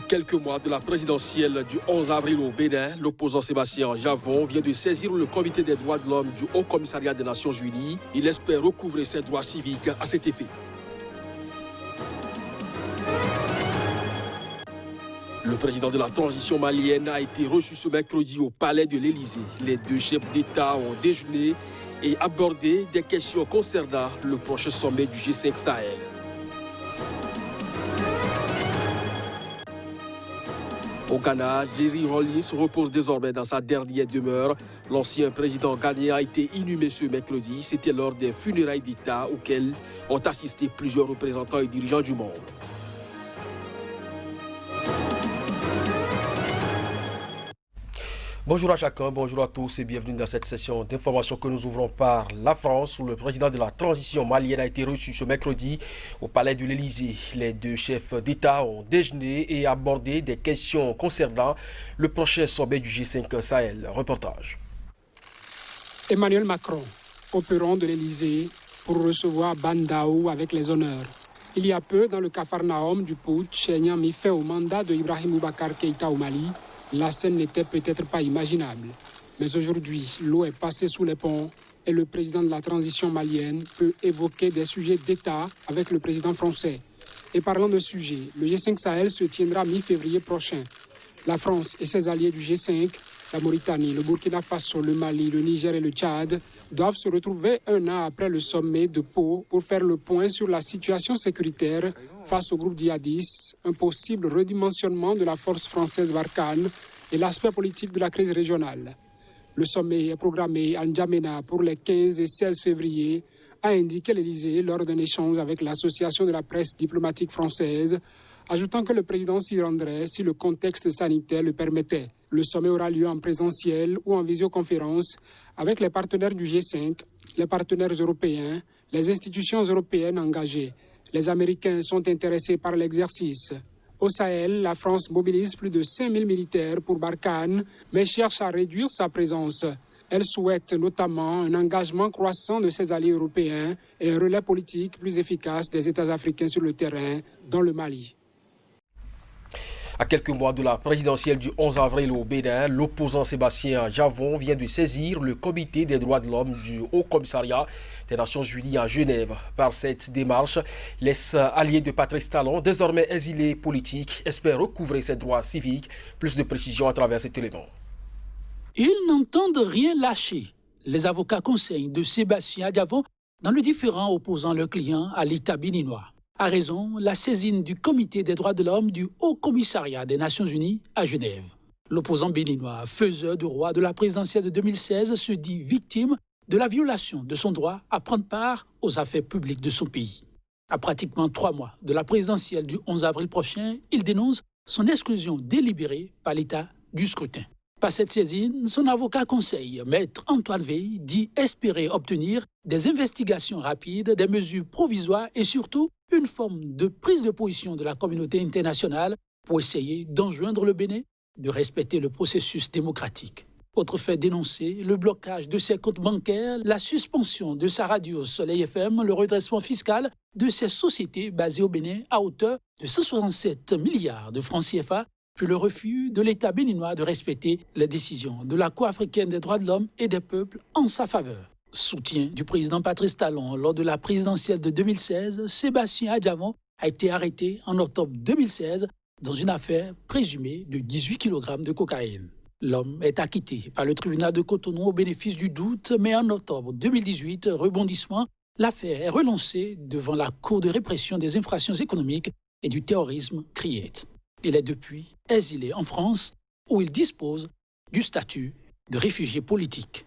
quelques mois de la présidentielle du 11 avril au Bénin, l'opposant Sébastien Javon vient de saisir le comité des droits de l'homme du Haut Commissariat des Nations Unies. Il espère recouvrer ses droits civiques à cet effet. Le président de la transition malienne a été reçu ce mercredi au palais de l'Élysée. Les deux chefs d'État ont déjeuné et abordé des questions concernant le prochain sommet du G5 Sahel. Au Ghana, Jerry Rawlings repose désormais dans sa dernière demeure. L'ancien président ghanéen a été inhumé ce mercredi. C'était lors des funérailles d'État auxquelles ont assisté plusieurs représentants et dirigeants du monde. Bonjour à chacun, bonjour à tous et bienvenue dans cette session d'information que nous ouvrons par la France où le président de la transition malienne a été reçu ce mercredi au palais de l'Élysée. Les deux chefs d'État ont déjeuné et abordé des questions concernant le prochain sommet du G5 Sahel. Reportage. Emmanuel Macron, au perron de l'Élysée pour recevoir Bandao avec les honneurs. Il y a peu, dans le Capharnaüm du putsch ayant mis fin au mandat de Ibrahim Boubacar Keïta au Mali, la scène n'était peut-être pas imaginable. Mais aujourd'hui, l'eau est passée sous les ponts et le président de la transition malienne peut évoquer des sujets d'État avec le président français. Et parlant de sujets, le G5 Sahel se tiendra mi-février prochain. La France et ses alliés du G5, la Mauritanie, le Burkina Faso, le Mali, le Niger et le Tchad, doivent se retrouver un an après le sommet de Pau pour faire le point sur la situation sécuritaire face au groupe djihadiste, un possible redimensionnement de la force française Barkhane et l'aspect politique de la crise régionale. Le sommet est programmé à N'Djamena pour les 15 et 16 février, a indiqué l'Élysée lors d'un échange avec l'Association de la presse diplomatique française, ajoutant que le président s'y rendrait si le contexte sanitaire le permettait. Le sommet aura lieu en présentiel ou en visioconférence avec les partenaires du G5, les partenaires européens, les institutions européennes engagées. Les Américains sont intéressés par l'exercice. Au Sahel, la France mobilise plus de 5000 militaires pour Barkhane, mais cherche à réduire sa présence. Elle souhaite notamment un engagement croissant de ses alliés européens et un relais politique plus efficace des États africains sur le terrain, dont le Mali. À quelques mois de la présidentielle du 11 avril au Bénin, l'opposant Sébastien Javon vient de saisir le comité des droits de l'homme du Haut Commissariat des Nations Unies à Genève. Par cette démarche, les alliés de Patrice Talon, désormais exilé politique, espèrent recouvrer ses droits civiques. Plus de précisions à travers cet élément. Ils n'entendent rien lâcher. Les avocats conseillent de Sébastien Javon dans le différend opposant leur client à l'État béninois. A raison, la saisine du Comité des droits de l'homme du Haut Commissariat des Nations Unies à Genève. L'opposant béninois, faiseur de roi de la présidentielle de 2016, se dit victime de la violation de son droit à prendre part aux affaires publiques de son pays. À pratiquement 3 mois de la présidentielle du 11 avril prochain, il dénonce son exclusion délibérée par l'État du scrutin. Par cette saisine, son avocat conseille, Maître Antoine Veil, dit espérer obtenir des investigations rapides, des mesures provisoires et surtout une forme de prise de position de la communauté internationale pour essayer d'enjoindre le Bénin de respecter le processus démocratique. Autre fait dénoncé, le blocage de ses comptes bancaires, la suspension de sa radio Soleil FM, le redressement fiscal de ses sociétés basées au Bénin à hauteur de 167 milliards de francs CFA, puis le refus de l'État béninois de respecter les décisions de la Cour africaine des droits de l'homme et des peuples en sa faveur. Soutien du président Patrice Talon lors de la présidentielle de 2016, Sébastien Javon a été arrêté en octobre 2016 dans une affaire présumée de 18 kg de cocaïne. L'homme est acquitté par le tribunal de Cotonou au bénéfice du doute, mais en octobre 2018, rebondissement, l'affaire est relancée devant la Cour de répression des infractions économiques et du terrorisme CRIET. Il est depuis exilé en France où il dispose du statut de réfugié politique.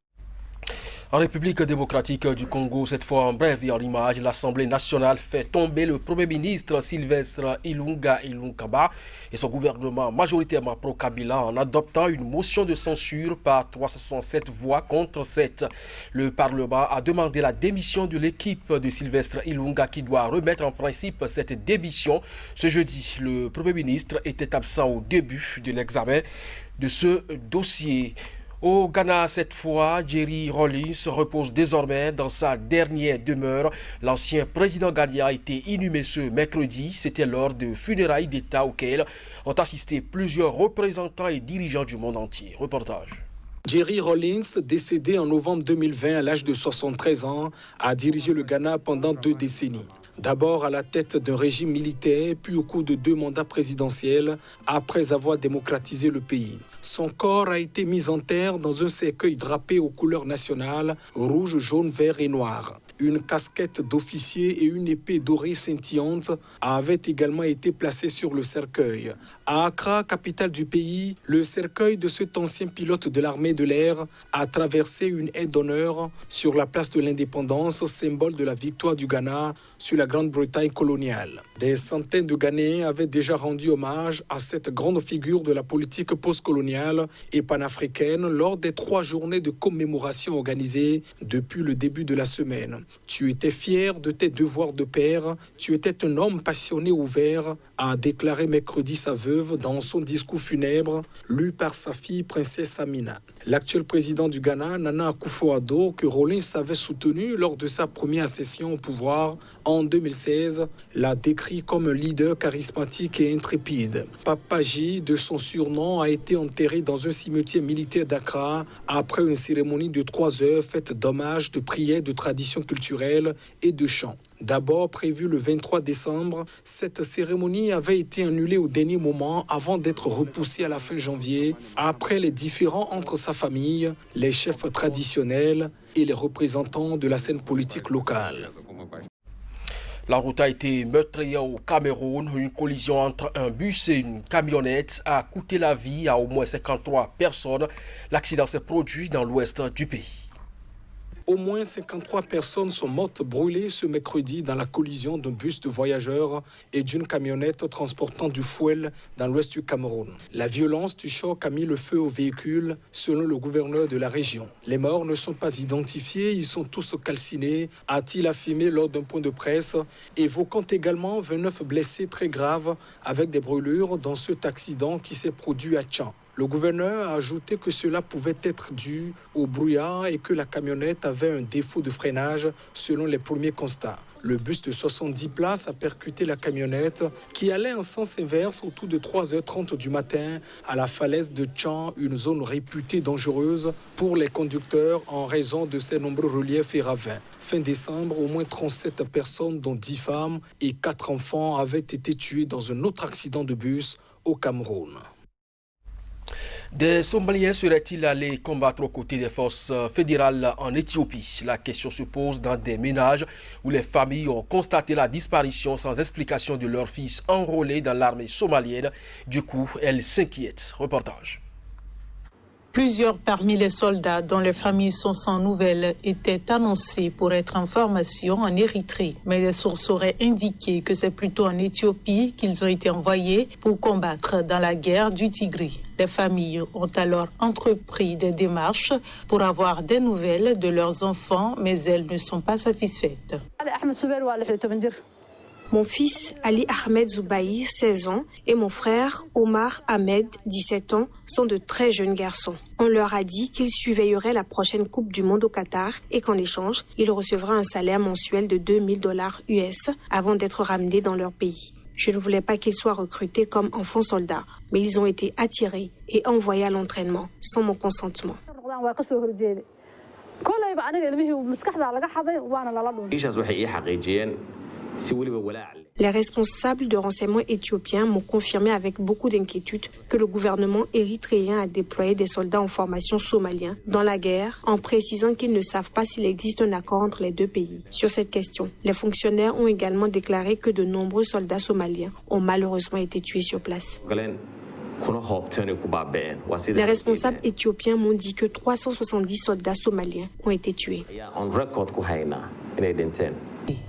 En République démocratique du Congo, cette fois en bref et en image, l'Assemblée nationale fait tomber le Premier ministre Sylvestre Ilunga Ilunkamba et son gouvernement majoritairement pro-Kabila en adoptant une motion de censure par 367 voix contre 7. Le Parlement a demandé la démission de l'équipe de Sylvestre Ilunga qui doit remettre en principe cette démission. Ce jeudi, le Premier ministre était absent au début de l'examen de ce dossier. Au Ghana, cette fois, Jerry Rawlings repose désormais dans sa dernière demeure. L'ancien président ghanéen a été inhumé ce mercredi. C'était lors de funérailles d'État auxquelles ont assisté plusieurs représentants et dirigeants du monde entier. Reportage. Jerry Rawlings, décédé en novembre 2020 à l'âge de 73 ans, a dirigé le Ghana pendant 2 décennies. D'abord à la tête d'un régime militaire, puis au cours de 2 mandats présidentiels, après avoir démocratisé le pays. Son corps a été mis en terre dans un cercueil drapé aux couleurs nationales, rouge, jaune, vert et noir. Une casquette d'officier et une épée dorée scintillante avaient également été placées sur le cercueil. À Accra, capitale du pays, le cercueil de cet ancien pilote de l'armée de l'air a traversé une haie d'honneur sur la place de l'indépendance, symbole de la victoire du Ghana sur la Grande-Bretagne coloniale. Des centaines de Ghanéens avaient déjà rendu hommage à cette grande figure de la politique postcoloniale et panafricaine lors des 3 journées de commémoration organisées depuis le début de la semaine. Tu étais fier de tes devoirs de père, tu étais un homme passionné ouvert, a déclaré mercredi sa veuve dans son discours funèbre, lu par sa fille princesse Amina. L'actuel président du Ghana, Nana Akufo-Addo, que Rawlings avait soutenu lors de sa première session au pouvoir en 2016, l'a décrit comme un leader charismatique et intrépide. Papa J, de son surnom, a été enterré dans un cimetière militaire d'Accra après une cérémonie de 3 heures faite d'hommages, de prières, de traditions culturelles et de chants. D'abord prévue le 23 décembre, cette cérémonie avait été annulée au dernier moment avant d'être repoussée à la fin janvier, après les différends entre sa famille, les chefs traditionnels et les représentants de la scène politique locale. La route a été meurtrière au Cameroun. Une collision entre un bus et une camionnette a coûté la vie à au moins 53 personnes. L'accident s'est produit dans l'ouest du pays. Au moins 53 personnes sont mortes brûlées ce mercredi dans la collision d'un bus de voyageurs et d'une camionnette transportant du fouel dans l'ouest du Cameroun. La violence du choc a mis le feu au véhicule, selon le gouverneur de la région. Les morts ne sont pas identifiés, ils sont tous calcinés, a-t-il affirmé lors d'un point de presse, évoquant également 29 blessés très graves avec des brûlures dans cet accident qui s'est produit à Tchan. Le gouverneur a ajouté que cela pouvait être dû au brouillard et que la camionnette avait un défaut de freinage selon les premiers constats. Le bus de 70 places a percuté la camionnette qui allait en sens inverse autour de 3h30 du matin à la falaise de Tchan, une zone réputée dangereuse pour les conducteurs en raison de ses nombreux reliefs et ravins. Fin décembre, au moins 37 personnes, dont 10 femmes et 4 enfants, avaient été tués dans un autre accident de bus au Cameroun. Des Somaliens seraient-ils allés combattre aux côtés des forces fédérales en Éthiopie? La question se pose dans des ménages où les familles ont constaté la disparition sans explication de leurs fils enrôlés dans l'armée somalienne. Du coup, elles s'inquiètent. Reportage. Plusieurs parmi les soldats dont les familles sont sans nouvelles étaient annoncés pour être en formation en Érythrée. Mais les sources auraient indiqué que c'est plutôt en Éthiopie qu'ils ont été envoyés pour combattre dans la guerre du Tigris. Les familles ont alors entrepris des démarches pour avoir des nouvelles de leurs enfants, mais elles ne sont pas satisfaites. Mon fils Ali Ahmed Zoubaï, 16 ans, et mon frère Omar Ahmed, 17 ans, sont de très jeunes garçons. On leur a dit qu'ils surveilleraient la prochaine Coupe du Monde au Qatar et qu'en échange, ils recevraient un salaire mensuel de $2000 US avant d'être ramenés dans leur pays. Je ne voulais pas qu'ils soient recrutés comme enfants soldats, mais ils ont été attirés et envoyés à l'entraînement sans mon consentement. Les responsables de renseignement éthiopiens m'ont confirmé avec beaucoup d'inquiétude que le gouvernement érythréen a déployé des soldats en formation somaliens dans la guerre, en précisant qu'ils ne savent pas s'il existe un accord entre les 2 pays. Sur cette question, les fonctionnaires ont également déclaré que de nombreux soldats somaliens ont malheureusement été tués sur place. Les responsables éthiopiens m'ont dit que 370 soldats somaliens ont été tués.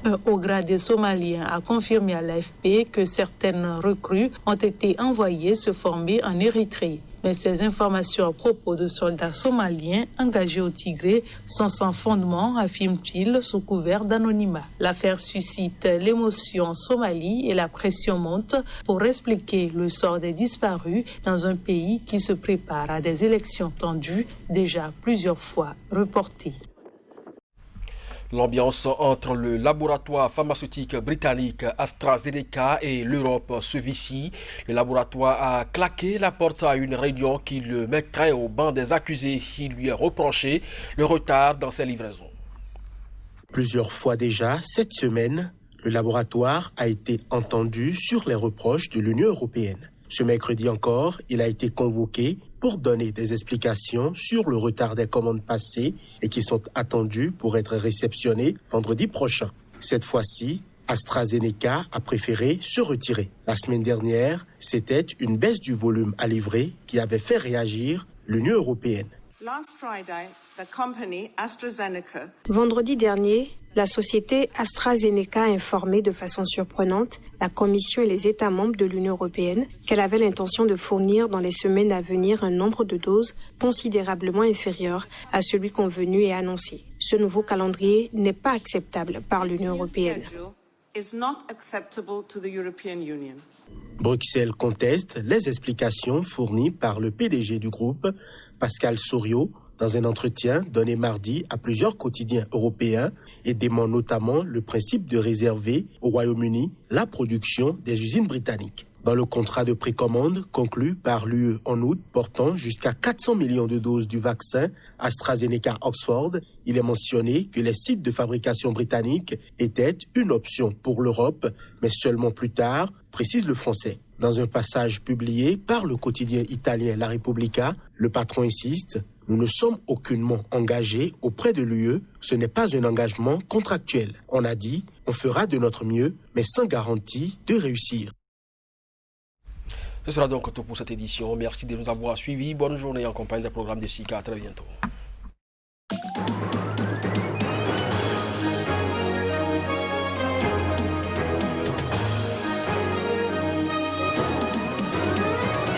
Un haut gradé somalien a confirmé à l'AFP que certaines recrues ont été envoyées se former en Érythrée. Mais ces informations à propos de soldats somaliens engagés au Tigré sont sans fondement, affirme-t-il sous couvert d'anonymat. L'affaire suscite l'émotion en Somalie et la pression monte pour expliquer le sort des disparus dans un pays qui se prépare à des élections tendues déjà plusieurs fois reportées. L'ambiance entre le laboratoire pharmaceutique britannique AstraZeneca et l'Europe se vicie. Le laboratoire a claqué la porte à une réunion qui le mettrait au banc des accusés. Il lui a reproché le retard dans ses livraisons. Plusieurs fois déjà, cette semaine, le laboratoire a été entendu sur les reproches de l'Union européenne. Ce mercredi encore, il a été convoqué pour donner des explications sur le retard des commandes passées et qui sont attendues pour être réceptionnées vendredi prochain. Cette fois-ci, AstraZeneca a préféré se retirer. La semaine dernière, c'était une baisse du volume à livrer qui avait fait réagir l'Union européenne. Vendredi dernier, la société AstraZeneca a informé de façon surprenante la Commission et les États membres de l'Union européenne qu'elle avait l'intention de fournir dans les semaines à venir un nombre de doses considérablement inférieur à celui convenu et annoncé. Ce nouveau calendrier n'est pas acceptable par l'Union européenne. Bruxelles conteste les explications fournies par le PDG du groupe, Pascal Soriot, dans un entretien donné mardi à plusieurs quotidiens européens et dément notamment le principe de réserver au Royaume-Uni la production des usines britanniques. Dans le contrat de précommande conclu par l'UE en août portant jusqu'à 400 millions de doses du vaccin AstraZeneca Oxford, il est mentionné que les sites de fabrication britanniques étaient une option pour l'Europe, mais seulement plus tard, précise le Français. Dans un passage publié par le quotidien italien La Repubblica, le patron insiste: nous ne sommes aucunement engagés auprès de l'UE, ce n'est pas un engagement contractuel. On a dit, on fera de notre mieux, mais sans garantie de réussir. Ce sera donc tout pour cette édition. Merci de nous avoir suivis. Bonne journée en compagnie des programmes de SICA. À très bientôt.